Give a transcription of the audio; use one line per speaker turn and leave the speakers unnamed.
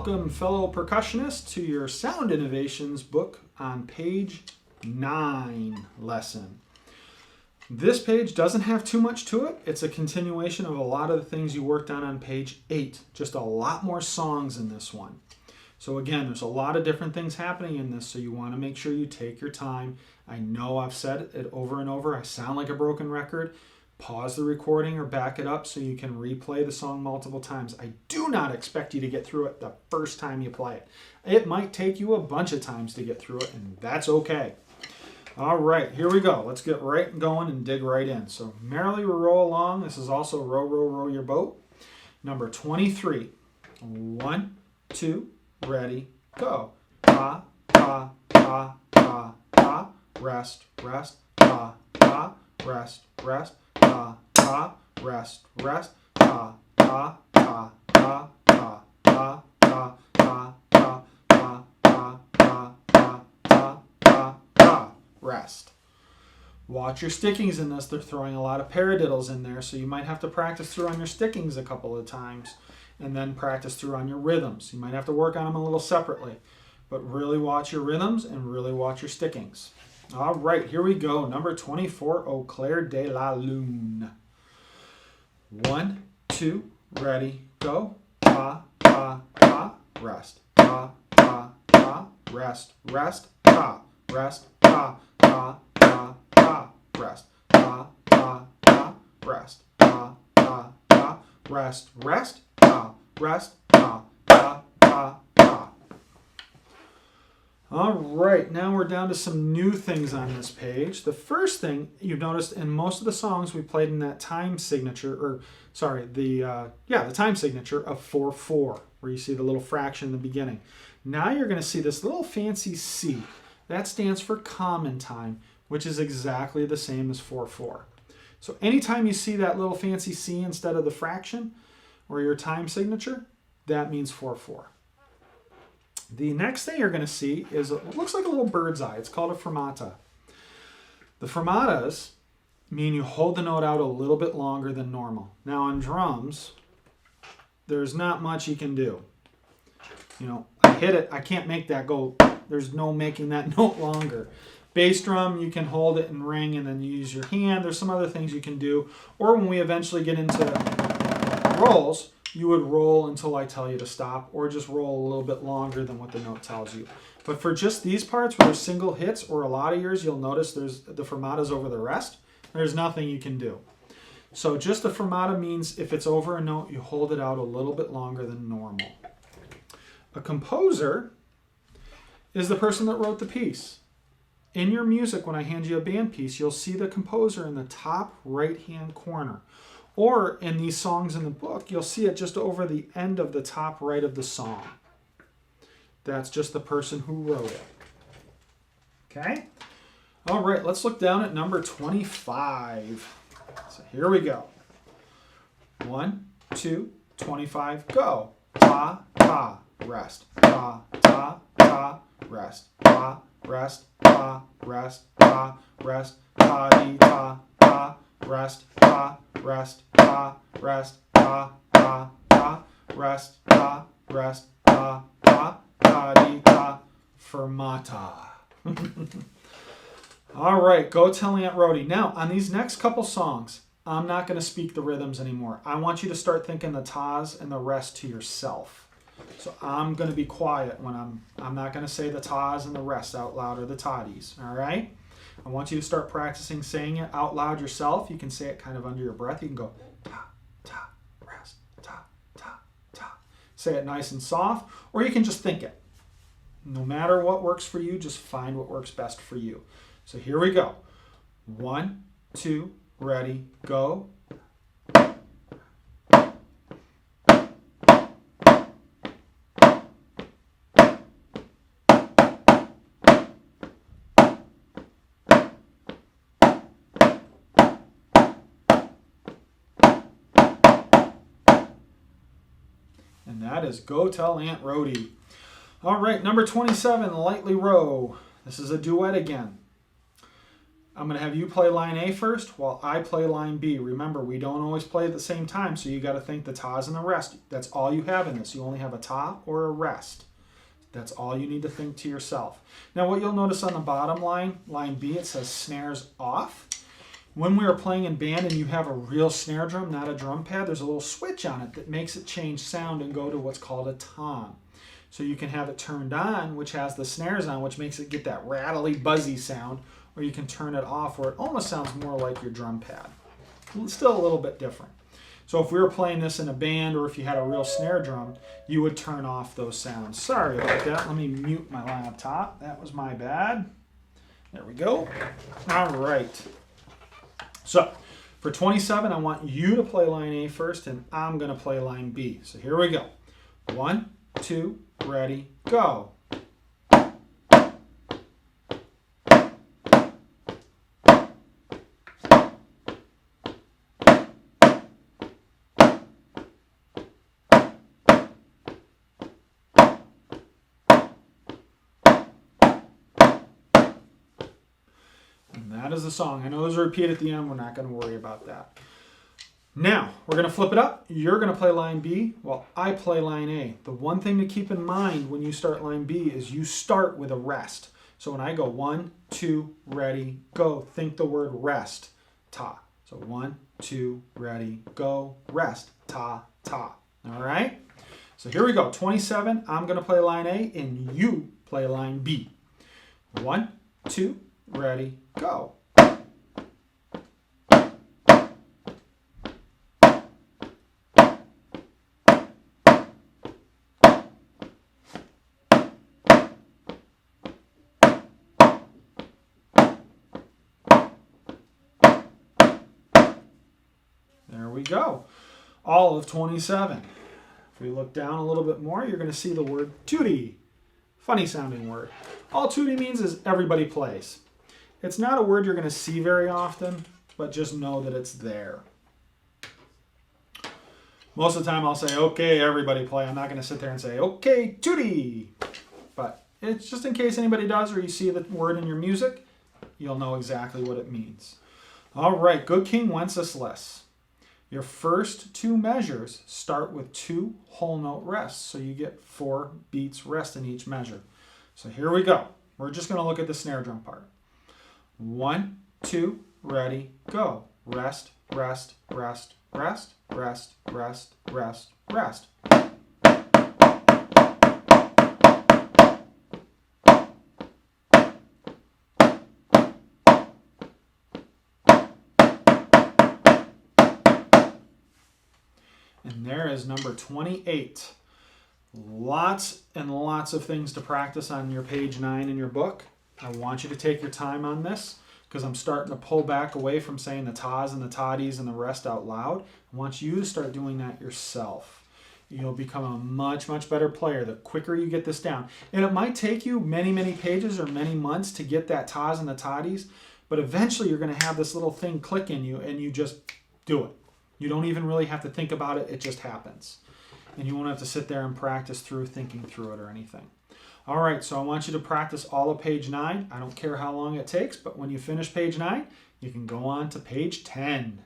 Welcome, fellow percussionists, to your Sound Innovations book on page 9 lesson. This page doesn't have too much to it. It's a continuation of a lot of the things you worked on page 8. Just a lot more songs in this one. So again, there's a lot of different things happening in this, so you want to make sure you take your time. I know I've said it over and over. I sound like a broken record. Pause the recording or back it up so you can replay the song multiple times. I do not expect you to get through it the first time you play it. It might take you a bunch of times to get through it, and that's okay. All right, here we go. Let's get right going and dig right in. So merrily row along. This is also row, row, row your boat. Number 23. 1, 2, ready, go. Pa, pa, pa, pa, pa, rest, rest, pa, pa, rest, rest, pa, pa, rest, rest, pa, pa, pa, pa, pa, pa, pa, pa, pa, pa, pa, pa, pa, pa, pa, rest. Watch your stickings in this. They're throwing a lot of paradiddles in there, so you might have to practice through on your stickings a couple of times and then practice through on your rhythms. You might have to work on them a little separately, but really watch your rhythms and really watch your stickings. All right, here we go. Number 24, Au clair de la lune. 1, 2, ready, go. Pa, pa, pa, rest. Pa, pa, pa, rest, rest, pa, rest, pa, pa, pa, pa, rest. Pa, pa, pa, rest. Pa, pa, pa, rest, rest, pa, rest, pa, pa, pa, pa. All right, now we're down to some new things on this page. The first thing you've noticed in most of the songs we played in that time signature, the time signature of 4/4, where you see the little fraction in the beginning. Now you're going to see this little fancy C. That stands for common time, which is exactly the same as 4/4. So anytime you see that little fancy C instead of the fraction or your time signature, that means 4/4. The next thing you're going to see is it looks like a little bird's eye. It's called a fermata. The fermatas mean you hold the note out a little bit longer than normal. Now on drums, there's not much you can do. You know, I hit it, I can't make that go. There's no making that note longer. Bass drum, you can hold it and ring and then you use your hand. There's some other things you can do. Or when we eventually get into rolls, you would roll until I tell you to stop, or just roll a little bit longer than what the note tells you. But for just these parts where there's single hits, or a lot of yours, you'll notice there's the fermatas over the rest. There's nothing you can do. So just a fermata means if it's over a note, you hold it out a little bit longer than normal. A composer is the person that wrote the piece. In your music, when I hand you a band piece, you'll see the composer in the top right-hand corner. Or in these songs in the book, you'll see it just over the end of the top right of the song. That's just the person who wrote it. Okay? All right, let's look down at number 25. So here we go. 1, 2, 25, go. Ta, ta, rest. Ta, ta, ta, rest. Ta, rest, ta, rest, ta, rest, ta, dee, ta, ta, rest, ta, rest, ta, rest, ta, ta, ta, rest, ta, rest, ta, ta, ta, dee, ta, fermata. All right, go tell Aunt Rhody. Now, on these next couple songs, I'm not going to speak the rhythms anymore. I want you to start thinking the tas and the rest to yourself. So I'm going to be quiet when I'm not going to say the tas and the rest out loud, or the toddies, all right? I want you to start practicing saying it out loud yourself. You can say it kind of under your breath. You can go ta, ta, rest, ta, ta, ta. Say it nice and soft, or you can just think it. No matter what works for you, just find what works best for you. So here we go. 1, 2, ready, go. And that is Go Tell Aunt Rhody. All right, number 27, Lightly Row. This is a duet again. I'm going to have you play line A first while I play line B. Remember, we don't always play at the same time, so you got to think the tas and the rest. That's all you have in this. You only have a ta or a rest. That's all you need to think to yourself. Now, what you'll notice on the bottom line, line B, it says snares off. When we are playing in band and you have a real snare drum, not a drum pad, there's a little switch on it that makes it change sound and go to what's called a tom. So you can have it turned on, which has the snares on, which makes it get that rattly, buzzy sound, or you can turn it off where it almost sounds more like your drum pad. It's still a little bit different. So if we were playing this in a band or if you had a real snare drum, you would turn off those sounds. Sorry about that. Let me mute my laptop. That was my bad. There we go. All right. So for 27, I want you to play line A first, and I'm going to play line B. So here we go. 1, 2, ready, go. That is the song. I know there's a repeat at the end. We're not going to worry about that. Now, we're going to flip it up. You're going to play line B while I play line A. The one thing to keep in mind when you start line B is you start with a rest. So when I go 1, 2, ready, go, think the word rest, ta. So 1, 2, ready, go, rest, ta, ta. All right? So here we go. 27, I'm going to play line A and you play line B. 1, 2, ready, go. There we go. All of 27. If we look down a little bit more, you're going to see the word tutti. Funny sounding word. All tutti means is everybody plays. It's not a word you're going to see very often, but just know that it's there. Most of the time I'll say, okay, everybody play. I'm not going to sit there and say, okay, tutti. But it's just in case anybody does or you see the word in your music, you'll know exactly what it means. All right, good King Wenceslas. Your first 2 measures start with 2 whole note rests. So you get 4 beats rest in each measure. So here we go. We're just going to look at the snare drum part. 1, 2, ready, go. Rest, rest, rest, rest, rest, rest, rest, rest. And there is number 28. Lots and lots of things to practice on your page 9 in your book. I want you to take your time on this because I'm starting to pull back away from saying the tas and the toddies and the rest out loud. I want you to start doing that yourself. You'll become a much, much better player the quicker you get this down. And it might take you many, many pages or many months to get that tas and the toddies, but eventually you're going to have this little thing click in you and you just do it. You don't even really have to think about it. It just happens. And you won't have to sit there and practice through thinking through it or anything. All right, so I want you to practice all of page 9. I don't care how long it takes, but when you finish page 9, you can go on to page 10.